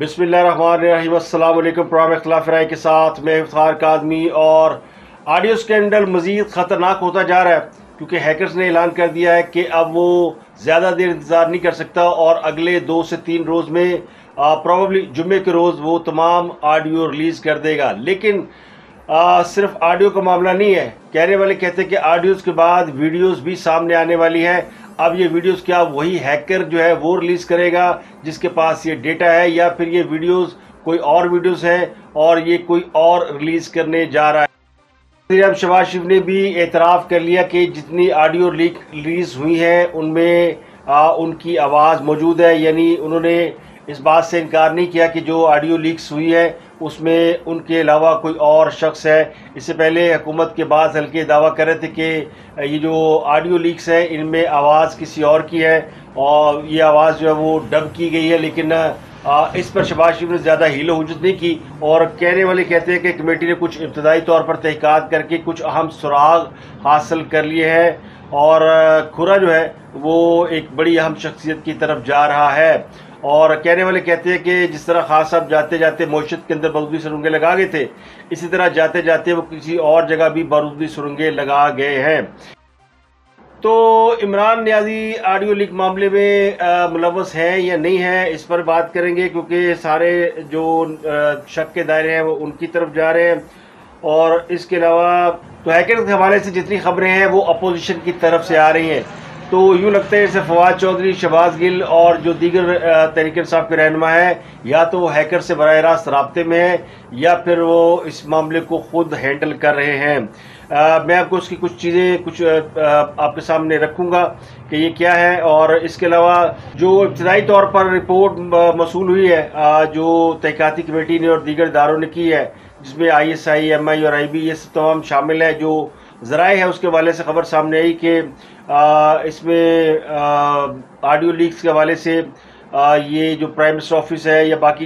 बिस्मिल्लाहिर्रहमानिर्रहीम। अस्सलाम वालेकुम। प्रोग्राम इख्तिलाफ राय के साथ मैं इफ्तार कादमी। और ऑडियो स्कैंडल मज़ीद ख़तरनाक होता जा रहा है क्योंकि हैकर्स ने ऐलान कर दिया है कि अब वो ज़्यादा देर इंतज़ार नहीं कर सकता और अगले 2 से 3 रोज़ में प्रॉबली जुम्मे के रोज़ वो तमाम ऑडियो रिलीज़ कर देगा। लेकिन सिर्फ ऑडियो का मामला नहीं है। कहने वाले कहते हैं कि ऑडियोज़ के बाद वीडियोज़ भी सामने आने वाली है। अब ये वीडियोज़ क्या वही हैकर जो है वो रिलीज़ करेगा जिसके पास ये डेटा है, या फिर ये वीडियोज़ कोई और वीडियोज़ है और ये कोई और रिलीज़ करने जा रहा है। वज़ीर शहबाज शरीफ ने भी एतराफ़ कर लिया कि जितनी ऑडियो लीक रिलीज़ हुई हैं उनमें उनकी आवाज़ मौजूद है। यानी उन्होंने इस बात से इनकार नहीं किया कि जो ऑडियो लीक्स हुई है उसमें उनके अलावा कोई और शख्स है। इससे पहले हुकूमत के बाद हल्के दावा कर रहे थे कि ये जो ऑडियो लीक्स है इनमें आवाज़ किसी और की है और ये आवाज़ जो है वो डब की गई है। लेकिन इस पर शहबाज शरीफ ने ज़्यादा हीलो हुज्जत नहीं की और कहने वाले कहते हैं कि कमेटी ने कुछ इब्तदाई तौर पर तहक़ीक़ात करके कुछ अहम सुराग हासिल कर लिए हैं और खुरा जो है वो एक बड़ी अहम शख्सियत की तरफ जा रहा है। और कहने वाले कहते हैं कि जिस तरह खास साहब जाते जाते मोशत के अंदर बारूदी सुरंगें लगा गए थे, इसी तरह जाते जाते वो किसी और जगह भी बारूदी सुरंगें लगा गए हैं। तो इमरान नियाज़ी ऑडियो लीक मामले में मुलव्वस है या नहीं है, इस पर बात करेंगे क्योंकि सारे जो शक के दायरे हैं वो उनकी तरफ जा रहे हैं। और इसके अलावा तो हैकर के हवाले से जितनी खबरें हैं वो अपोजिशन की तरफ से आ रही हैं। तो यूँ लगता है जैसे फवाद चौधरी, शहबाज गिल और जो दीगर तहरीक इंसाफ के रहनुमा है, या तो वो हैकर से बराह रास्त राब्ते में है या फिर वो इस मामले को खुद हैंडल कर रहे हैं। मैं आपको उसकी कुछ चीज़ें आपके सामने रखूँगा कि ये क्या है। और इसके अलावा जो इब्तदाई तौर पर रिपोर्ट मौसूल हुई है जो तहक़ीक़ाती कमेटी ने और दीगर इदारों ने की है, जिसमें ISI, MI और IB ये सब तमाम शामिल है, जो ज़राए है उसके हवाले से खबर सामने आई कि इसमें ऑडियो लीक्स के हवाले से ये जो प्राइम मिनिस्टर ऑफिस है या बाकी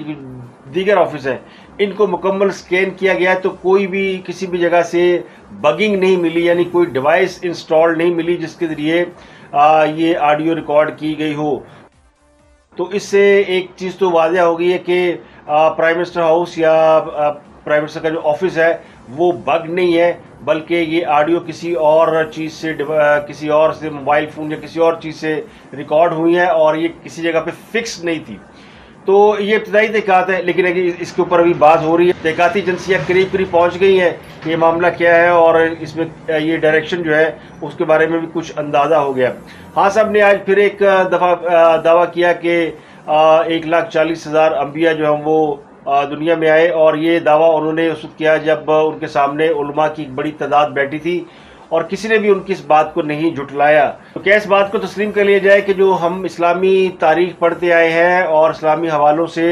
दीगर ऑफिस है इनको मुकम्मल स्कैन किया गया है, तो कोई भी किसी भी जगह से बगिंग नहीं मिली, यानी कोई डिवाइस इंस्टॉल नहीं मिली जिसके ज़रिए ये ऑडियो रिकॉर्ड की गई हो। तो इससे एक चीज़ तो वाज़ह हो गई है कि प्राइम मिनिस्टर हाउस या प्राइम मिनिस्टर का जो ऑफिस है वो बग नहीं है, बल्कि ये ऑडियो किसी और चीज़ से किसी और से मोबाइल फ़ोन या किसी और चीज़ से रिकॉर्ड हुई है और ये किसी जगह पे फिक्स नहीं थी। तो ये इब्तदाई तहक़ीक़ात है, लेकिन इसके ऊपर अभी बात हो रही है। तहक़ीक़ाती एजेंसियाँ करीब करीब पहुँच गई हैं कि ये मामला क्या है और इसमें ये डायरेक्शन जो है उसके बारे में भी कुछ अंदाज़ा हो गया। हाँ साहब ने आज फिर एक दफ़ा दावा किया कि 1,40,000 अंबिया जो हैं वो दुनिया में आए, और ये दावा उन्होंने उस वक्त किया जब उनके सामने उलमा की एक बड़ी तादाद बैठी थी और किसी ने भी उनकी इस बात को नहीं झुटलाया। तो क्या इस बात को तस्लीम कर लिया जाए कि जो हम इस्लामी तारीख पढ़ते आए हैं और इस्लामी हवालों से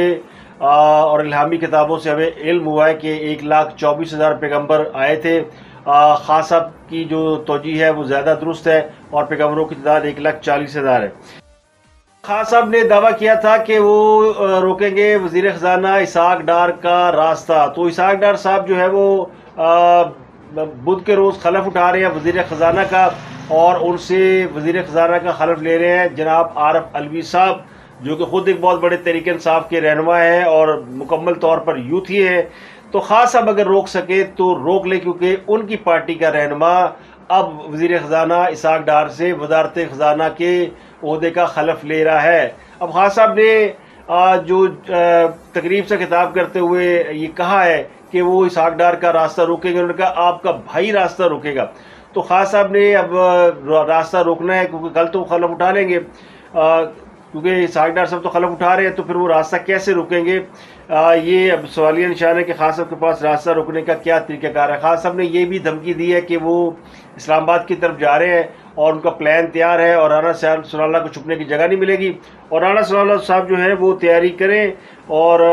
और इल्हामी किताबों से हमें इल्म हुआ है कि 1,24,000 पैगम्बर आए थे। खास साहब की जो तौजीह है वो ज़्यादा दुरुस्त है और पैगम्बरों की तादाद 1,40,000 है। खास साहब ने दावा किया था कि वो रोकेंगे वज़ीर ख़ज़ाना इसहाक डार का रास्ता। तो इसहाक डार साहब जो है वो बुध के रोज़ खलफ उठा रहे हैं वज़ीर ख़ज़ाना का और उनसे वज़ीर ख़ज़ाना का खलफ ले रहे हैं जनाब आरफ अलवी साहब, जो कि ख़ुद एक बहुत बड़े तहरीक इंसाफ के रहनुमा हैं और मुकम्मल तौर पर यूथ ही हैं। तो खास साहब अगर रोक सके तो रोक ले, क्योंकि उनकी पार्टी का रहनुमा अब वज़ीर ख़ज़ाना इसहाक डार से वज़ारत ख़ज़ाना के ओहदे का खलफ ले रहा है। अब खास साहब ने जो तकरीब से खिताब करते हुए ये कहा है कि वो इसहाक डार का रास्ता रोकेंगे, उन्होंने कहा आपका भाई रास्ता रोकेगा। तो खास साहब ने अब रास्ता रोकना है क्योंकि कल तो खलफ उठा लेंगे, क्योंकि इसहाक डार साहब तो खलफ उठा रहे हैं, तो फिर वो रास्ता कैसे रोकेंगे। ये अब सवालिया निशान है कि खास साहब के पास रास्ता रोकने का क्या तरीक़ाकार है। खास साहब ने ये भी धमकी दी है कि वो इस्लामाबाद की तरफ जा रहे हैं और उनका प्लान तैयार है और राना सनाउल्लाह को छुपने की जगह नहीं मिलेगी और राना सनाउल्लाह साहब जो है वो तैयारी करें और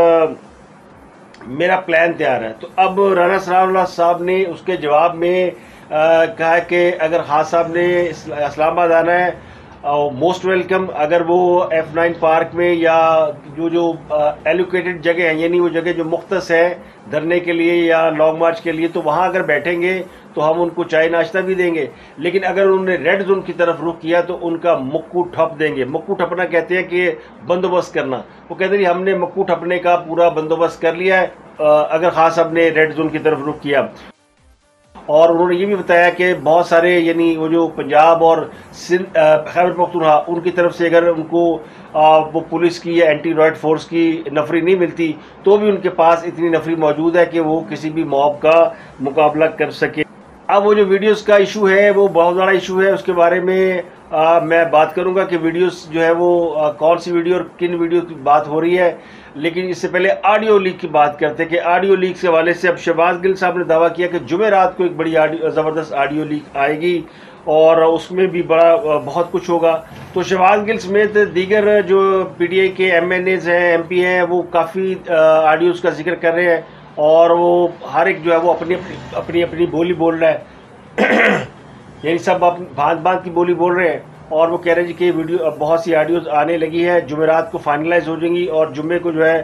मेरा प्लान तैयार है। तो अब राना सनाउल्लाह साहब ने उसके जवाब में कहा कि अगर खास साहब ने इस्लामाबाद आना है मोस्ट वेलकम। अगर वो F9 पार्क में या जो एलोकेटेड जगह है, यानी वो जगह जो मुख्तस है धरने के लिए या लॉन्ग मार्च के लिए, तो वहाँ अगर बैठेंगे तो हम उनको चाय नाश्ता भी देंगे। लेकिन अगर उन्होंने रेड जोन की तरफ रुख किया तो उनका मुक्कू ठप देंगे। मुक्कू ठपना कहते हैं कि बंदोबस्त करना। वो कहते हैं हमने मुक्कू ठपने का पूरा बंदोबस्त कर लिया है अगर खास आपने रेड जोन की तरफ रुख किया। और उन्होंने ये भी बताया कि बहुत सारे यानी वो जो पंजाब और सिंध खैबर पख्तूनख्वा उनकी तरफ से अगर उनको वो पुलिस की या एंटी रॉयड फोर्स की नफरी नहीं मिलती तो भी उनके पास इतनी नफरी मौजूद है कि वो किसी भी मॉब का मुकाबला कर सके। अब वो जो वीडियोस का इशू है वो बहुत बड़ा इशू है, उसके बारे में मैं बात करूंगा कि वीडियोस जो है वो कौन सी वीडियो और किन वीडियो की बात हो रही है। लेकिन इससे पहले ऑडियो लीक की बात करते हैं कि ऑडियो लीक के हवाले से अब शहबाज गिल साहब ने दावा किया कि जुमेरात को एक बड़ी ज़बरदस्त ऑडियो लीक आएगी और उसमें भी बड़ा बहुत कुछ होगा। तो शहबाज गिल समेत दीगर जो PTI के MNAs हैं, MP हैं, वो काफ़ी ऑडियोज़ का जिक्र कर रहे हैं और वो हर एक जो है वो अपनी अपनी बोली बोल रहा है यानी सब भांत भांत की बोली बोल रहे हैं। और वो कह रहे हैं कि वीडियो बहुत सी ऑडियोज आने लगी है, जुमेरात को फाइनलाइज हो जाएंगी और जुम्मे को जो है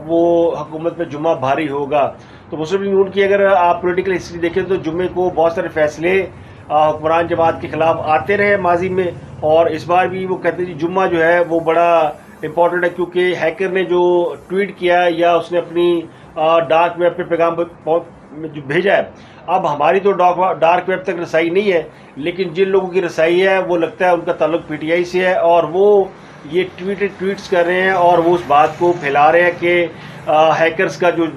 वो हुकूमत पे जुम्मा भारी होगा। तो मुस्लिम यूनियन की अगर आप पॉलिटिकल हिस्ट्री देखें तो जुम्मे को बहुत सारे फैसले हुक्मरान जमात के खिलाफ आते रहे माजी में, और इस बार भी वो कहते हैं जुम्मा जो है वो बड़ा इंपॉर्टेंट है क्योंकि हैकर ने जो ट्वीट किया या उसने अपनी डार्क वेब पे पैगाम जो भेजा है, अब हमारी तो डार्क वेब तक रसाई नहीं है, लेकिन जिन लोगों की रसाई है वो लगता है उनका ताल्लुक PTI से है और वो ये ट्वीट्स कर रहे हैं और वो उस बात को फैला रहे हैं कि हैकर्स का जो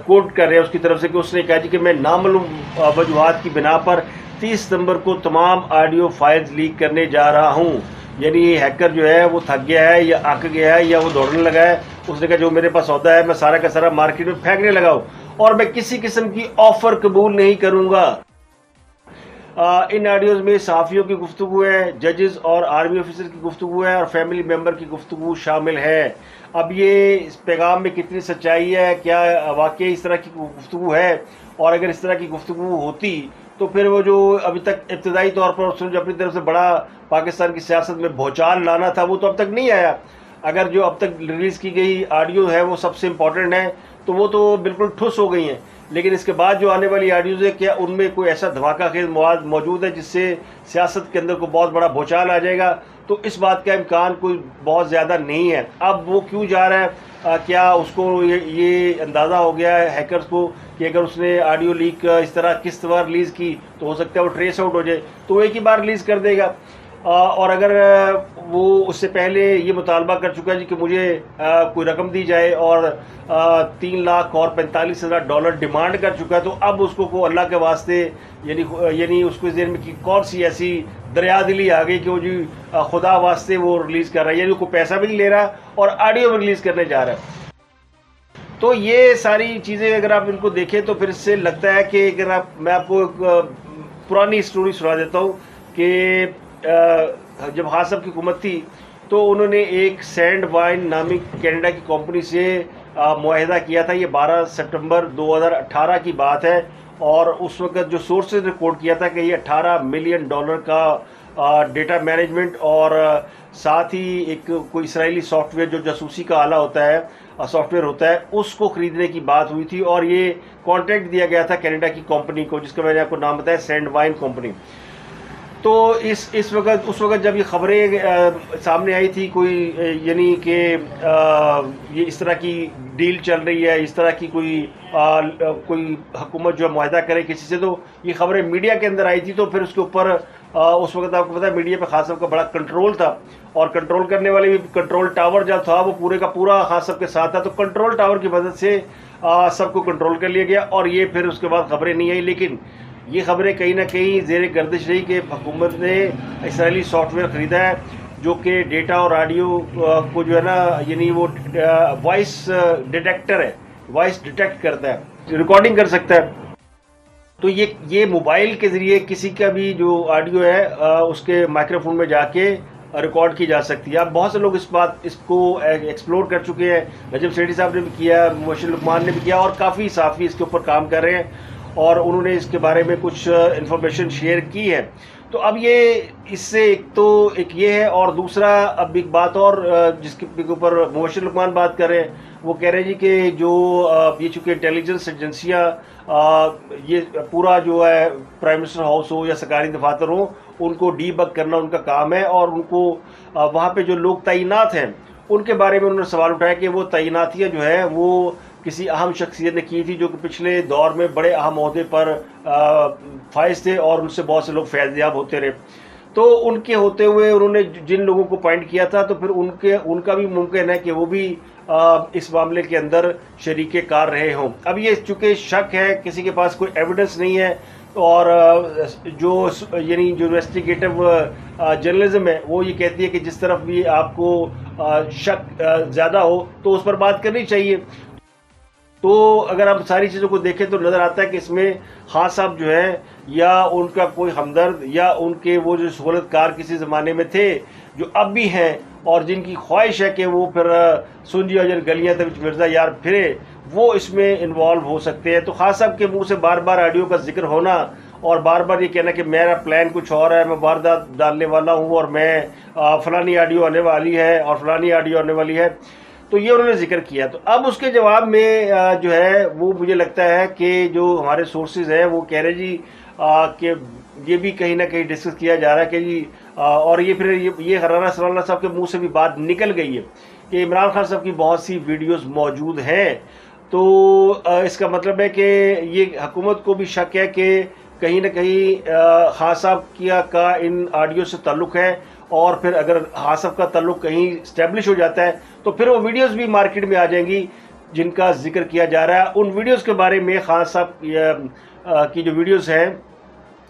कोड कर रहे हैं उसकी तरफ से कि उसने कहा कि मैं नामालूम वजूहात की बिना पर 30 सितंबर को तमाम ऑडियो फाइल्स लीक करने जा रहा हूँ। यानी ये हैकर जो है वो थक गया है या अक गया है या वो दौड़ने लगा है। उसने कहा जो मेरे पास सौदा है मैं सारा का सारा मार्केट में फेंकने लगा हूँ और मैं किसी किस्म की ऑफर कबूल नहीं करूंगा। इन ऑडियोज में सहाफ़ियों की गुफ्तगू है, जजेस और आर्मी ऑफिसर की गुफ्तगू है और फैमिली मेम्बर की गुफ्तगू शामिल है। अब ये इस पैगाम में कितनी सच्चाई है, क्या वाकई इस तरह की गुफ्तगू है, और अगर इस तरह की गुफ्तगू होती तो फिर वो जो अभी तक इब्तदाई तौर पर उसने जो अपनी तरफ से बड़ा पाकिस्तान की सियासत में भूचाल लाना था वो तो अब तक नहीं आया। अगर जो अब तक रिलीज़ की गई ऑडियो है वो सबसे इम्पॉर्टेंट है तो वो तो बिल्कुल ठुस हो गई हैं, लेकिन इसके बाद जो आने वाली ऑडियोज़ है क्या उनमें कोई ऐसा धमाका खेज मवाद मौजूद है जिससे सियासत के अंदर को बहुत बड़ा भूचाल आ जाएगा? तो इस बात का इम्कान कोई बहुत ज़्यादा नहीं है। अब वो क्यों जा रहा है, क्या उसको ये अंदाज़ा हो गया है हैकर्स को कि अगर उसने ऑडियो लीक इस तरह किस तरह रिलीज़ की तो हो सकता है वो ट्रेस आउट हो जाए, तो वो एक ही बार रिलीज़ कर देगा। और अगर वो उससे पहले ये मुतालबा कर चुका है कि मुझे कोई रकम दी जाए और 3,45,000 डॉलर डिमांड कर चुका है, तो अब उसको को अल्लाह के वास्ते यानी उसको इस देर में कि कौन सी ऐसी दरिया दिली आ गई कि वो जी खुदा वास्ते वो रिलीज़ कर रहा है, यानी कोई पैसा भी नहीं ले रहा और ऑडियो में रिलीज़ करने जा रहा है। तो ये सारी चीज़ें अगर आप इनको देखें तो फिर इससे लगता है कि अगर मैं आपको एक पुरानी स्टोरी सुना देता हूँ कि जब हासब की हुकूमत थी तो उन्होंने एक सैंड वाइन नामी कनाडा की कंपनी से मुआहदा किया था। ये 12 सितंबर 2018 की बात है और उस वक्त जो सोर्सेज रिकॉर्ड किया था कि ये $18 मिलियन का डेटा मैनेजमेंट और साथ ही एक कोई इसराइली सॉफ्टवेयर जो जासूसी का आला होता है सॉफ्टवेयर होता है उसको खरीदने की बात हुई थी और ये कॉन्ट्रैक्ट दिया गया था कनाडा की कंपनी को जिसका मैंने आपको नाम बताया सैंड वाइन कंपनी। तो उस वक्त जब ये खबरें सामने आई थी कोई यानी कि ये इस तरह की डील चल रही है, इस तरह की कोई हुकूमत जो मुआहदा करे किसी से, तो ये खबरें मीडिया के अंदर आई थी। तो फिर उसके ऊपर उस वक्त आपको पता है मीडिया पे खास का बड़ा कंट्रोल था और कंट्रोल करने वाले भी कंट्रोल टावर जो था वो पूरे का पूरा खास के साथ था। तो कंट्रोल टावर की मदद से सबको कंट्रोल कर लिया गया और ये फिर उसके बाद खबरें नहीं आई। लेकिन ये खबरें कहीं ना कहीं ज़ेर गर्दिश रही कि हुकूमत ने इसराइली सॉफ्टवेयर ख़रीदा है जो कि डेटा और ऑडियो को जो है ना यानी वो वॉइस डिटेक्टर है, वॉइस डिटेक्ट करता है, रिकॉर्डिंग कर सकता है। तो ये मोबाइल के ज़रिए किसी का भी जो ऑडियो है उसके माइक्रोफोन में जाके रिकॉर्ड की जा सकती है। अब बहुत से लोग इसको एक्सप्लोर कर चुके हैं, नजम सेठी साहब ने भी किया, मोहसिन लुकमान ने भी किया और काफ़ी साफ़ी इसके ऊपर काम कर रहे हैं और उन्होंने इसके बारे में कुछ इन्फॉर्मेशन शेयर की है। तो अब ये इससे एक ये है, और दूसरा अब एक बात और जिसके ऊपर मुबश्शिर लुकमान बात कर रहे हैं, वो कह रहे हैं जी कि जो ये चूँकि इंटेलिजेंस एजेंसियाँ ये पूरा जो है प्राइम मिनिस्टर हाउस हो या सरकारी दफातर हो, उनको डीबग करना उनका काम है, और उनको वहाँ पे जो लोग तैनात हैं उनके बारे में उन्होंने सवाल उठाया कि वो तैनातियाँ जो है वो किसी अहम शख्सियत ने की थी जो कि पिछले दौर में बड़े अहम ओहदे पर फाइज थे और उनसे बहुत से लोग फैज़याब होते रहे। तो उनके होते हुए उन्होंने जिन लोगों को पॉइंट किया था, तो फिर उनका भी मुमकिन है कि वो भी इस मामले के अंदर शरीके कार रहे हों। अब ये चूँकि शक है, किसी के पास कोई एविडेंस नहीं है, और जो यानी जो इन्वेस्टिगेटिव जर्नलिज्म है वो ये कहती है कि जिस तरफ भी आपको शक ज़्यादा हो तो उस पर बात करनी चाहिए। तो अगर हम सारी चीज़ों को देखें तो नज़र आता है कि इसमें खान साहब जो है, या उनका कोई हमदर्द, या उनके वो जो सहूलतकार किसी ज़माने में थे जो अब भी हैं, और जिनकी ख्वाहिश है कि वो फिर सुंजी और गलियाँ तक मिर्ज़ा यार फिरे, वो इसमें इन्वॉल्व हो सकते हैं। तो खान साहब के मुंह से बार बार ऑडियो का जिक्र होना और बार बार ये कहना कि मेरा प्लान कुछ और है, मैं वारदात डालने वाला हूँ, और मैं फ़लानी ऑडियो आने वाली है और फ़लानी ऑडियो आने वाली है, तो ये उन्होंने जिक्र किया। तो अब उसके जवाब में जो है वो मुझे लगता है कि जो हमारे सोर्सेज हैं वो कह रहे जी कि ये भी कहीं ना कहीं डिस्कस किया जा रहा है कि जी और ये फिर ये राना सलाना साहब के मुंह से भी बात निकल गई है कि इमरान खान साहब की बहुत सी वीडियोस मौजूद हैं। तो इसका मतलब है कि ये हुकूमत को भी शक है कि कहीं ना कहीं खान साहब का इन ऑडियो से ताल्लुक़ है, और फिर अगर खान साहब का ताल्लुक़ कहीं इस्टेब्लिश हो जाता है तो फिर वो वीडियोस भी मार्केट में आ जाएंगी जिनका जिक्र किया जा रहा है। उन वीडियोस के बारे में खान साहब की जो वीडियोस हैं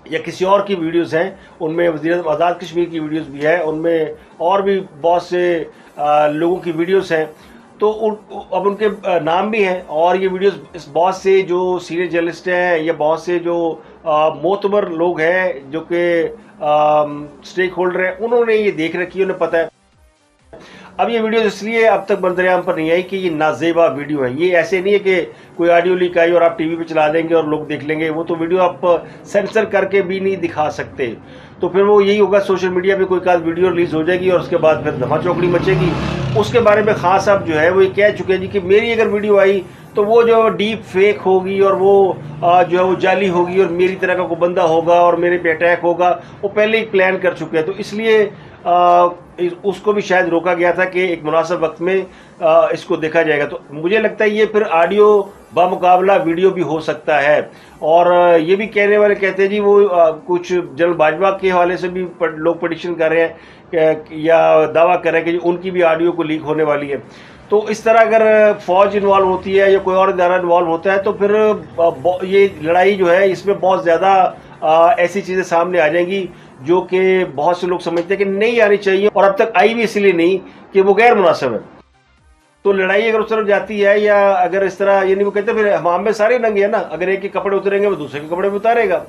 या किसी और की वीडियोस हैं, उनमें वज़ीर आज़ाद कश्मीर की वीडियोस भी है, उनमें और भी बहुत से लोगों की वीडियोस हैं। तो अब उनके नाम भी हैं, और ये वीडियोस बहुत से जो सीनियर जर्नलिस्ट हैं या बहुत से जो मोतबर लोग हैं जो कि स्टेक होल्डर हैं, उन्होंने ये देख रखी है, उन्हें पता है। अब ये वीडियो इसलिए अब तक बंदरयाम पर नहीं आई कि ये नाजेबा वीडियो है। ये ऐसे नहीं है कि कोई ऑडियो लीक आई और आप टीवी पे चला देंगे और लोग देख लेंगे, वो तो वीडियो आप सेंसर करके भी नहीं दिखा सकते। तो फिर वो यही होगा, सोशल मीडिया पे कोई काल वीडियो रिलीज हो जाएगी और उसके बाद फिर धमा चौकड़ी मचेगी। उसके बारे में खान साहब जो है वो ये कह चुके हैं जी कि मेरी अगर वीडियो आई तो वो जो डीप फेक होगी और वो जो है वो जाली होगी और मेरी तरह का कोई बंदा होगा और मेरे पे अटैक होगा, वो पहले ही प्लान कर चुके हैं। तो इसलिए उसको भी शायद रोका गया था कि एक मुनासिब वक्त में इसको देखा जाएगा। तो मुझे लगता है ये फिर ऑडियो बामुकाबला वीडियो भी हो सकता है। और ये भी कहने वाले कहते हैं जी वो कुछ जनरल बाजवा के हवाले से भी लोग प्रेडिक्शन कर रहे हैं या दावा कर रहे हैं कि उनकी भी ऑडियो को लीक होने वाली है। तो इस तरह अगर फौज इन्वॉल्व होती है या कोई और इदारा इन्वॉल्व होता है तो फिर ये लड़ाई जो है इसमें बहुत ज़्यादा ऐसी चीज़ें सामने आ जाएंगी जो कि बहुत से लोग समझते हैं कि नहीं आनी चाहिए, और अब तक आई भी इसलिए नहीं कि वो गैर मुनासिब है। तो लड़ाई अगर उस तरफ जाती है या अगर इस तरह, यानी वो कहते हैं फिर हमाम में सारे नंगे हैं ना, अगर एक के कपड़े उतरेंगे वो दूसरे के कपड़े भी उतारेगा।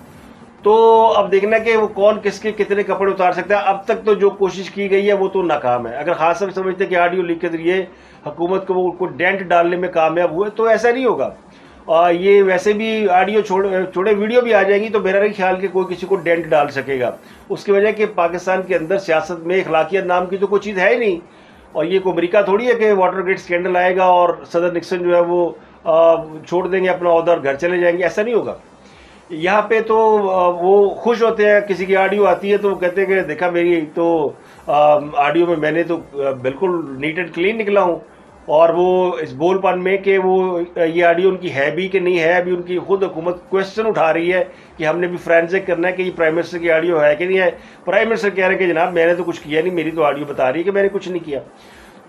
तो अब देखना कि वो कौन किसके कितने कपड़े उतार सकता है। अब तक तो जो कोशिश की गई है वो तो नाकाम है। अगर खास सब समझते हैं कि ऑडियो लीक के जरिए हुकूमत को वो डेंट डालने में कामयाब हुए तो ऐसा नहीं होगा। ये वैसे भी ऑडियो छोड़े वीडियो भी आ जाएंगी तो मेरा नहीं ख्याल कि कोई किसी को डेंट डाल सकेगा। उसकी वजह कि पाकिस्तान के अंदर सियासत में अखलाकियत नाम की तो कोई चीज़ है ही नहीं, और ये कोई अमेरिका थोड़ी है कि वाटरगेट स्कैंडल आएगा और सदर निक्सन जो है वो छोड़ देंगे अपना ओहदा और घर चले जाएंगे। ऐसा नहीं होगा। यहाँ पे तो वो खुश होते हैं, किसी की ऑडियो आती है तो वो कहते हैं कि देखा मेरी तो ऑडियो में मैंने तो बिल्कुल नीट एंड क्लीन निकला हूँ, और वो इस बोलपन में कि वो ये ऑडियो उनकी है भी कि नहीं है। अभी उनकी खुद हुकूमत क्वेश्चन उठा रही है कि हमने भी फोरेंसिक करना है कि ये प्राइम मिनिस्टर की ऑडियो है कि नहीं है। प्राइम मिनिस्टर कह रहे हैं कि जनाब मैंने तो कुछ किया नहीं, मेरी तो ऑडियो बता रही है कि मैंने कुछ नहीं किया।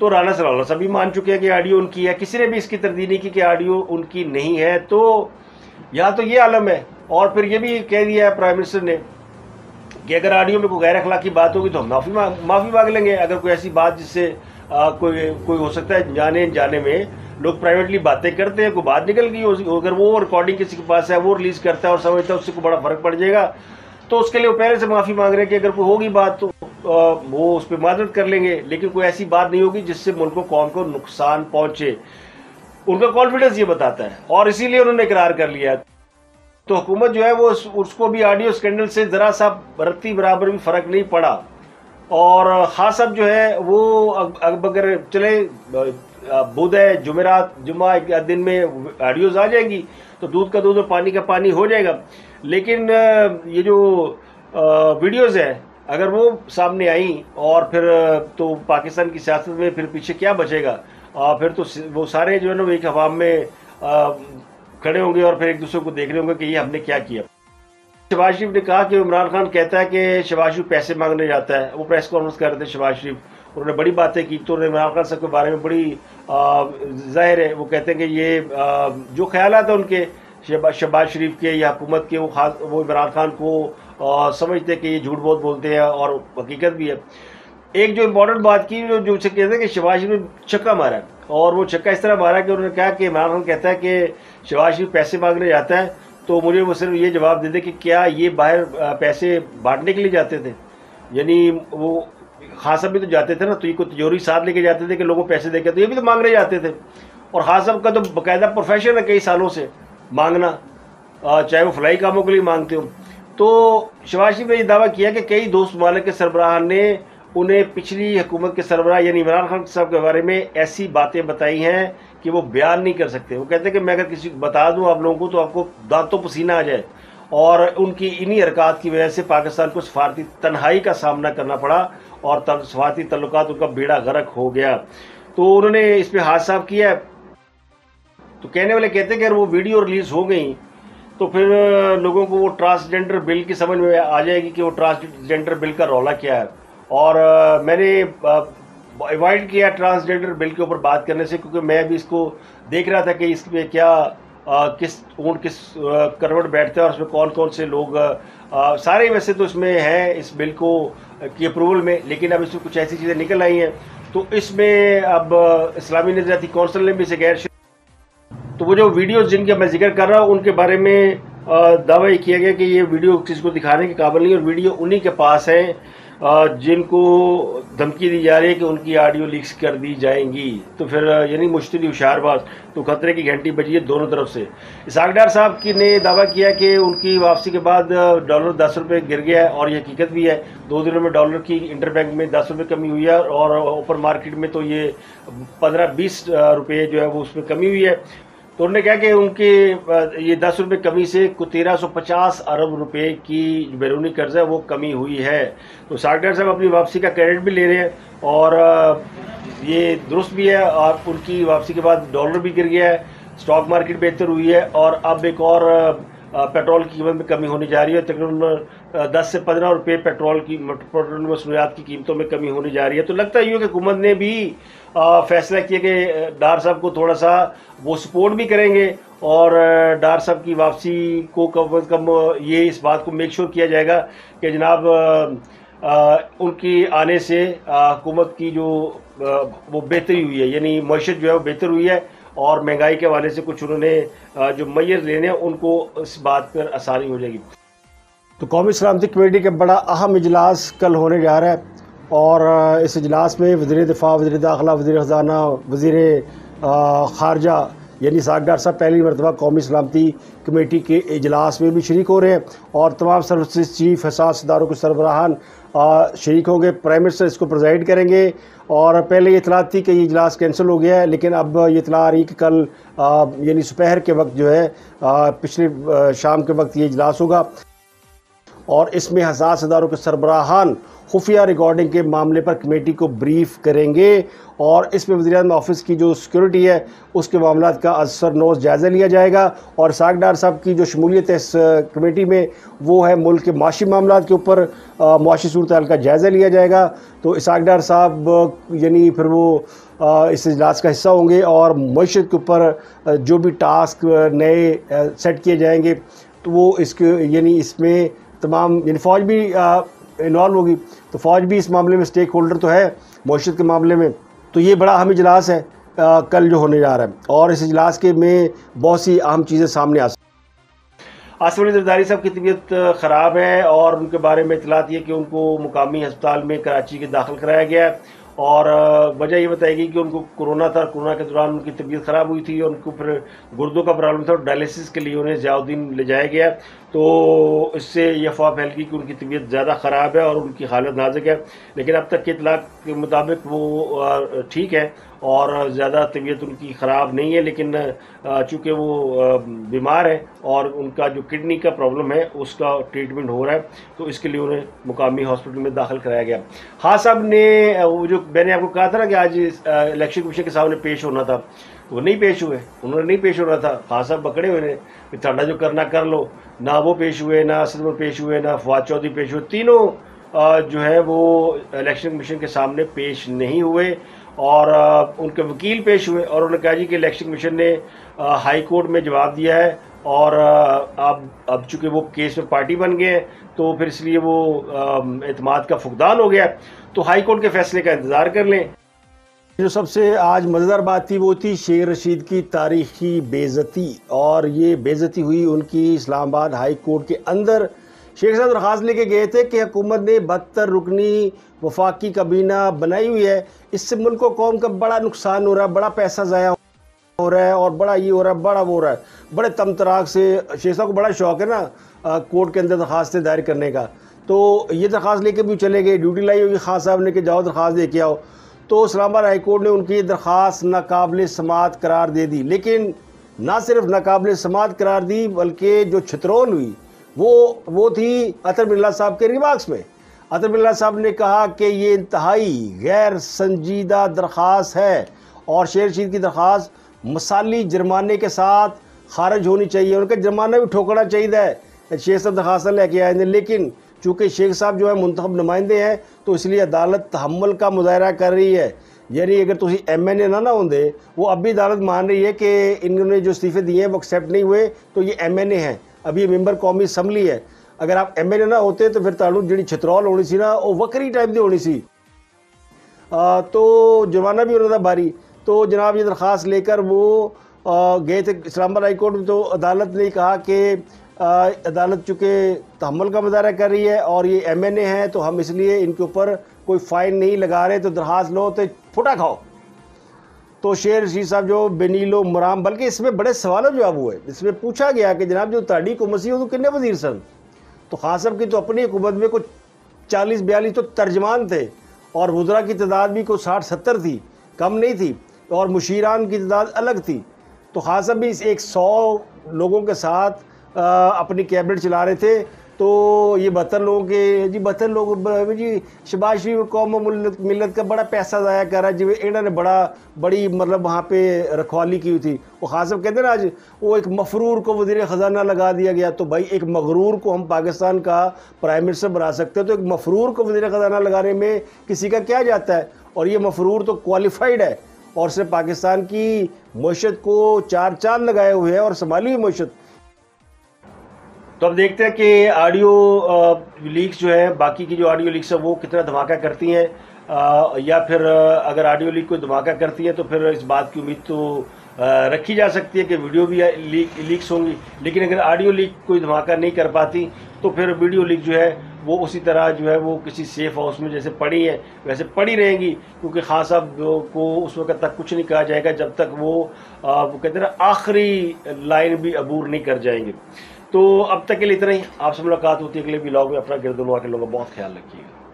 तो राना सलाना सभी मान चुके हैं कि ऑडियो उनकी है, किसी ने भी इसकी तरदीद नहीं की कि ऑडियो उनकी नहीं है। तो यहाँ तो ये आलम है। और फिर ये भी कह दिया है प्राइम मिनिस्टर ने कि अगर ऑडियो में कोई गैर अखलाकी बात होगी तो हम माफ़ी मांग लेंगे। अगर कोई ऐसी बात जिससे कोई हो सकता है जाने में लोग प्राइवेटली बातें करते हैं, कोई बात निकल गई, अगर वो रिकॉर्डिंग किसी के पास है वो रिलीज करता है और समझता है उससे कोई बड़ा फर्क पड़ जाएगा, तो उसके लिए वो पहले से माफ़ी मांग रहे हैं कि अगर कोई होगी बात तो वो उस पर माजरत कर लेंगे, लेकिन कोई ऐसी बात नहीं होगी जिससे मुल्क को कौम को नुकसान पहुंचे। उनका कॉन्फिडेंस ये बताता है और इसीलिए उन्होंने इकरार कर लिया। तो हुकूमत जो है वो उसको भी ऑडियो स्कैंडल से ज़रा सा रत्ती बराबर भी फ़र्क नहीं पड़ा। और ख़ास अब जो है वो अब अगर चले बुध है, जुमेरात, जुम्मा एक दिन में ऑडियोज़ आ जाएंगी तो दूध का दूध और पानी का पानी हो जाएगा। लेकिन ये जो वीडियोज़ है अगर वो सामने आई और फिर तो पाकिस्तान की सियासत में फिर पीछे क्या बचेगा। फिर तो वो सारे जो है ना वो एक अवाम में खड़े होंगे और फिर एक दूसरे को देख रहे होंगे कि ये हमने क्या किया। शहबाज शरीफ ने कहा कि इमरान खान कहता है कि शहबाज शरीफ पैसे मांगने जाता है। वो प्रेस कॉन्फ्रेंस कर रहे थे शहबाज शरीफ, उन्होंने बड़ी बातें की। तो उन्होंने इमरान खान साहब के बारे में बड़ी जाहिर है वो कहते हैं कि ये जो ख्यालात है उनके शहबाज शरीफ के या हुकूमत के वो इमरान खान को समझते कि ये झूठ बहुत बोलते हैं और हकीकत भी है। एक जो इम्पोर्टेंट बात की जो उसे कहते हैं कि शहबाज शरीफ ने छक्का मारा है, और वो छक्का इस तरह मारा कि उन्होंने कहा कि इमरान खान कहता है कि शहबाज शरीफ पैसे मांगने जाता है तो मुझे वो सिर्फ ये जवाब दे दे कि क्या ये बाहर पैसे बांटने के लिए जाते थे। यानी वो खान साहब भी तो जाते थे ना, तो ये कोई तिजोरी साथ लेके जाते थे कि लोगों को पैसे देके, तो ये भी तो मांगने जाते थे। और खान साहब का तो बाकायदा प्रोफेशन है कई सालों से मांगना, चाहे वो फलाई कामों के लिए मांगते हो। तो शहबाज शरीफ ने यह दावा किया कि कई दोस्त ममालिक के सरबराह ने उन्हें पिछली हुकूमत के सरबराह यानी इमरान खान साहब के बारे में ऐसी बातें बताई हैं कि वो बयान नहीं कर सकते। वो कहते हैं कि मैं अगर किसी को बता दूं आप लोगों को तो आपको दांतों पसीना आ जाए। और उनकी इन्हीं हरकत की वजह से पाकिस्तान को सफारती तन्हाई का सामना करना पड़ा और सफारती तल्लुकात उनका बेड़ा गर्क हो गया। तो उन्होंने इस पर हाथ साफ किया है। तो कहने वाले कहते हैं कि अगर वो वीडियो रिलीज़ हो गई तो फिर लोगों को वो ट्रांसजेंडर बिल की समझ में आ जाएगी कि वो ट्रांसजेंडर बिल का रौला क्या है। और मैंने अवॉइड किया ट्रांसजेंडर बिल के ऊपर बात करने से, क्योंकि मैं भी इसको देख रहा था कि इसमें क्या किस ऊँट किस करवट बैठते हैं और उसमें कौन कौन से लोग सारे वैसे तो इसमें हैं इस बिल को की अप्रूवल में, लेकिन अब इसमें कुछ ऐसी चीज़ें निकल आई हैं। तो इसमें अब इस्लामी नज़रियाती कौंसिल ने भी इसे गैर, तो वो जो वीडियोस जिनके मैं जिक्र कर रहा हूँ उनके बारे में दावा ये किया गया कि ये वीडियो किसी को दिखाने के काबिल नहीं, और वीडियो उन्हीं के पास है जिनको धमकी दी जा रही है कि उनकी ऑडियो लीक्स कर दी जाएंगी। तो फिर यानी मुश्तरी होशियारबाज, तो खतरे की घंटी बजी है दोनों तरफ से। इसहाक डार साहब की ने दावा किया कि उनकी वापसी के बाद डॉलर 10 रुपये गिर गया है, और ये हकीकत भी है। 2 दिनों में डॉलर की इंटरबैंक में 10 रुपये कमी हुई है, और ओपन मार्केट में तो ये 15-20 रुपये जो है वो उसमें कमी हुई है। तो उन्होंने कहा कि उनके ये 10 रुपये कमी से 1350 अरब रुपए की बैरूनी कर्ज है वो कमी हुई है। तो सागडर साहब अपनी वापसी का क्रेडिट भी ले रहे हैं, और ये दुरुस्त भी है। और उनकी वापसी के बाद डॉलर भी गिर गया है, स्टॉक मार्केट बेहतर हुई है, और अब एक और पेट्रोल की कीमत में कमी होने जा रही है। तकरीबन 10 से 15 रुपये पेट्रोल मसनूयात की कीमतों में कमी होने जा रही है। तो लगता है कि हुकूमत ने भी फैसला किया कि डार साहब को थोड़ा सा वो सपोर्ट भी करेंगे, और डार साहब की वापसी को कम अज़ कम ये इस बात को मेक श्योर किया जाएगा कि जनाब उनकी आने से हुकूमत की जो वो बेहतरी हुई है, यानी मईशत जो है वो बेहतर हुई है, और महंगाई के हवाले से कुछ उन्होंने जो मैयर लेने हैं उनको इस बात पर आसानी हो जाएगी। तो कौमी सलामती कमेटी का बड़ा अहम इजलास कल होने जा रहा है, और इस इजलास में वज़ीर दिफा, वज़ीर दाखिला, वज़ीर ख़ज़ाना, वज़ीर ख़ारजा यानी इसहाक डार साहब पहली मरतबा कौमी सलामती कमेटी के इजलास में भी शरीक हो रहे हैं, और तमाम सर्विस चीफ हसास इदारों के सरबराहान शरीक होंगे। प्राइम मिनिस्टर इसको प्रेजाइड करेंगे, और पहले ये इतला थी कि ये इजलास कैंसिल हो गया है, लेकिन अब ये इतला आ रही कि कल यानी दोपहर के वक्त जो है पिछले शाम के वक्त ये इजलास होगा, और इसमें हसास इदारों के सरबराहान खुफिया रिकॉर्डिंग के मामले पर कमेटी को ब्रीफ करेंगे, और इसमें वज़ीर-ए-आज़म ऑफिस की जो सिक्योरिटी है उसके मामलात का असर नोज जायज़ा लिया जाएगा। और इसहाक डार साहब की जो शमूलियत है इस कमेटी में वो है मुल्क के माशी मामलात के ऊपर माशी सूरत हाल का जायज़ा लिया जाएगा। तो इसहाक डार साहब यानी फिर वो इस इजलास का हिस्सा होंगे, और मईशत के ऊपर जो भी टास्क नए सेट किए जाएंगे तो वो इसके यानी इसमें तमाम यानी फ़ौज भी इन्वॉल्व होगी। तो फ़ौज भी इस मामले में स्टेक होल्डर तो है मईशत के मामले में। तो ये बड़ा अहम इजलास है कल जो होने जा रहा है, और इस इजलास के में बहुत सी अहम चीज़ें सामने आ सकती। आसिफ अली जरदारी साहब की तबीयत ख़राब है, और उनके बारे में इतलात ये कि उनको मुकामी हस्पताल में कराची के दाखिल कराया गया है, और वजह ये बताएगी कि उनको कोरोना था, कोरोना के दौरान उनकी तबीयत ख़राब हुई थी और उनको फिर गुर्दों का प्रॉब्लम था और डायलिसिस के लिए उन्हें ज़ियाउद्दीन ले जाया गया। तो इससे ये अफवाह फैल गई कि उनकी तबीयत ज़्यादा ख़राब है और उनकी हालत नाजुक है, लेकिन अब तक के इतला के मुताबिक वो ठीक है और ज़्यादा तबीयत उनकी ख़राब नहीं है, लेकिन चूँकि वो बीमार है और उनका जो किडनी का प्रॉब्लम है उसका ट्रीटमेंट हो रहा है, तो इसके लिए उन्हें मुकामी हॉस्पिटल में दाखिल कराया गया। हाँ साहब ने वो जो मैंने आपको कहा था ना कि आज इलेक्शन कमीशन के सामने पेश होना था, वो नहीं पेश हुए, उन्होंने नहीं पेश होना था। खान साहब पकड़े हुए ने कि थाड़ा जो करना कर लो, ना वो पेश हुए, ना असद में पेश हुए, ना फवाद चौधरी पेश हुए, तीनों जो है वो इलेक्शन कमीशन के सामने पेश नहीं हुए और उनके वकील पेश हुए और उन्होंने कहा जी कि इलेक्शन कमीशन ने हाई कोर्ट में जवाब दिया है और अब चूँकि वो केस में पार्टी बन गए हैं तो फिर इसलिए वो एतमाद का फुकदान हो गया, तो हाई कोर्ट के फैसले का इंतज़ार कर लें। जो सबसे आज मज़ेदार बात थी वो थी शेख रशीद की तारीखी बेइज्जती, और ये बेइज्जती हुई उनकी इस्लामाबाद हाई कोर्ट के अंदर। शेख साहब दरख्वास्त लेके गए थे कि हुकूमत ने 72 रुकनी वफाकी काबीना बनाई हुई है, इससे मुल्क और कौम का बड़ा नुकसान हो रहा है, बड़ा पैसा ज़ाया हो रहा है और बड़ा ये हो रहा है, बड़ा वो हो रहा है। बड़े तमतराक से शेख साहब को बड़ा शौक है ना कोर्ट के अंदर दरख्वास्तें दायर करने का, तो ये दरख्वास्त लेके भी चले गए, ड्यूटी लाई होगी खान साहब ने कि जाओ दरख्वास्त दे के आओ। तो इस्लामाबाद हाई कोर्ट ने उनकी दरख्वास्त नाकाबिल समात करार दे दी, लेकिन ना सिर्फ नाकाबिल समात करार दी बल्कि जो छितरौल हुई वो थी अतर बिरला साहब के रिमार्क्स में। अतर बिरला साहब ने कहा कि ये इंतहाई गैर संजीदा दरख्वास्त है और शेख रशीद की दरख्वास्त मसाली जुर्माने के साथ खारिज होनी चाहिए, उनका जुर्माना भी ठोकना चाहिए। शेख साहब दरख्वास्त लेके आए थे, लेकिन चूँकि शेख साहब जो है मुंतखब नुमाइंदे हैं तो इसलिए अदालत तहम्मुल का मुजाहरा कर रही है। यानी अगर तुम MNA ना होंगे, वो अब भी अदालत मान रही है कि इन्होंने जो इस्तीफे दिए हैं वो एक्सेप्ट नहीं हुए, तो ये MNA हैं, अभी ये मेंबर कौमी असम्बली है। अगर आप MNA ना होते तो फिर तालुक जी छितरौल होनी सी ना वो वक्री टाइप की होनी सी, तो जुर्माना भी होना था भारी। तो जनाब ये दरख्वास्त लेकर वो गए थे इस्लामाबाद हाई कोर्ट में, तो अदालत ने कहा कि अदालत चूँकि तहम्मुल का मुजाहरा कर रही है और ये MNA हैं तो हम इसलिए इनके ऊपर कोई फ़ाइन नहीं लगा रहे, तो दरख्वास्त लो तो फुटा खाओ। तो शेख रशीद साहब जो बेनीलो मुराम, बल्कि इसमें बड़े सवाल जवाब हुए। इसमें पूछा गया कि जनाब जो ताड़ी को मसीह तो कितने वजीर सन, तो खान साहब की तो अपनी हुकूमत में कुछ 40-42 तो तर्जमान थे और वज़रा की तादाद भी कुछ 60-70 थी, कम नहीं थी, और मुशीरान की तादाद अलग थी। तो खान साहब भी इस 100 लोगों के साथ अपनी कैबिनेट चला रहे थे। तो ये 72 लोगों के जी 72 लोग जी शहबाज शरीफ कौम मिलत का बड़ा पैसा ज़ाया कर रहा है, जिम्मे इन्होंने बड़ी मतलब वहाँ पे रखवाली की हुई थी। वो खान साहब कहते हैं ना आज वो एक मफरूर को वज़ीर ख़जाना लगा दिया गया, तो भाई एक मगरूर को हम पाकिस्तान का प्राइम मिनिस्टर बना सकते हैं, तो एक मफरूर को वज़ीर ख़जाना लगाने में किसी का क्या जाता है। और ये मफरूर तो क्वालिफाइड है और सिर्फ पाकिस्तान की मईशत को 4 चांद लगाए हुए है और संभाली हुई मईशत। तो अब देखते हैं कि ऑडियो लीक्स जो है, बाकी की जो ऑडियो लीक्स है वो कितना धमाका करती हैं, या फिर अगर ऑडियो लीक कोई धमाका करती है तो फिर इस बात की उम्मीद तो रखी जा सकती है कि वीडियो भी लीक्स होंगी। लेकिन अगर ऑडियो लीक कोई धमाका नहीं कर पाती तो फिर वीडियो लीक जो है वो उसी तरह जो है वो किसी सेफ हाउस में जैसे पड़ी है वैसे पड़ी रहेंगी, क्योंकि खान साहब को उस वक्त तक कुछ नहीं कहा जाएगा जब तक वो कहते हैं ना आखिरी लाइन भी अबूर नहीं कर जाएंगे। तो अब तक के लिए इतना ही, आपसे मुलाकात होती है अगले व्लॉग में। अपना गिरदुलवा के लोगों का बहुत ख्याल रखिएगा।